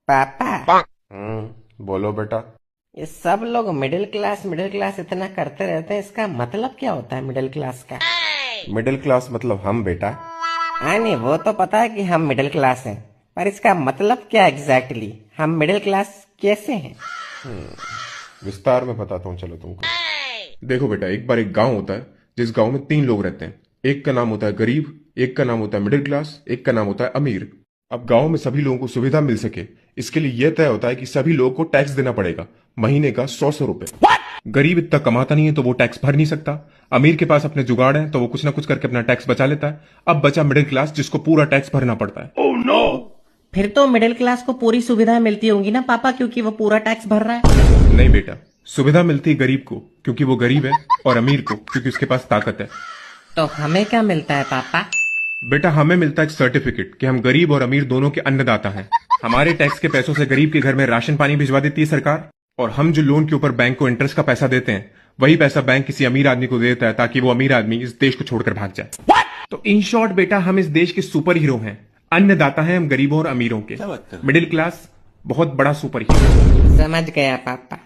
पापा, बोलो बेटा। ये सब लोग मिडिल क्लास इतना करते रहते हैं, इसका मतलब क्या होता है मिडिल क्लास का? मिडिल क्लास मतलब हम बेटा। हाँ नहीं, वो तो पता है कि हम मिडिल क्लास हैं, पर इसका मतलब क्या एग्जैक्टली? हम मिडिल क्लास कैसे हैं? विस्तार में बताता हूँ चलो तुमको। देखो बेटा, एक बार एक गांव होता है जिस गांव में 3 लोग रहते हैं। एक का नाम होता है गरीब, एक का नाम होता है मिडिल क्लास, एक का नाम होता है अमीर। अब गांव में सभी लोगों को सुविधा मिल सके, इसके लिए यह तय होता है कि सभी लोगों को टैक्स देना पड़ेगा, महीने का 100 रुपए। गरीब इतना कमाता नहीं है तो वो टैक्स भर नहीं सकता। अमीर के पास अपने जुगाड़ है तो वो कुछ ना कुछ करके अपना टैक्स बचा लेता है। अब बचा मिडिल क्लास जिसको पूरा टैक्स भरना पड़ता है। फिर तो मिडिल क्लास को पूरी सुविधाएं मिलती होंगी ना पापा, क्योंकि वो पूरा टैक्स भर रहा है। नहीं बेटा, सुविधा मिलती है गरीब को क्योंकि वो गरीब है, और अमीर को क्योंकि उसके पास ताकत है। तो हमें क्या मिलता है पापा? बेटा, हमें मिलता है एक सर्टिफिकेट कि हम गरीब और अमीर दोनों के अन्नदाता हैं। हमारे टैक्स के पैसों से गरीब के घर में राशन पानी भिजवा देती है सरकार, और हम जो लोन के ऊपर बैंक को इंटरेस्ट का पैसा देते हैं, वही पैसा बैंक किसी अमीर आदमी को देता है ताकि वो अमीर आदमी इस देश को छोड़कर भाग जाए। तो इन शॉर्ट बेटा, हम इस देश के सुपर हीरो हैं। अन्नदाता हैं हम गरीबों और अमीरों के। मिडिल क्लास बहुत बड़ा सुपर हीरो। समझ गया पापा।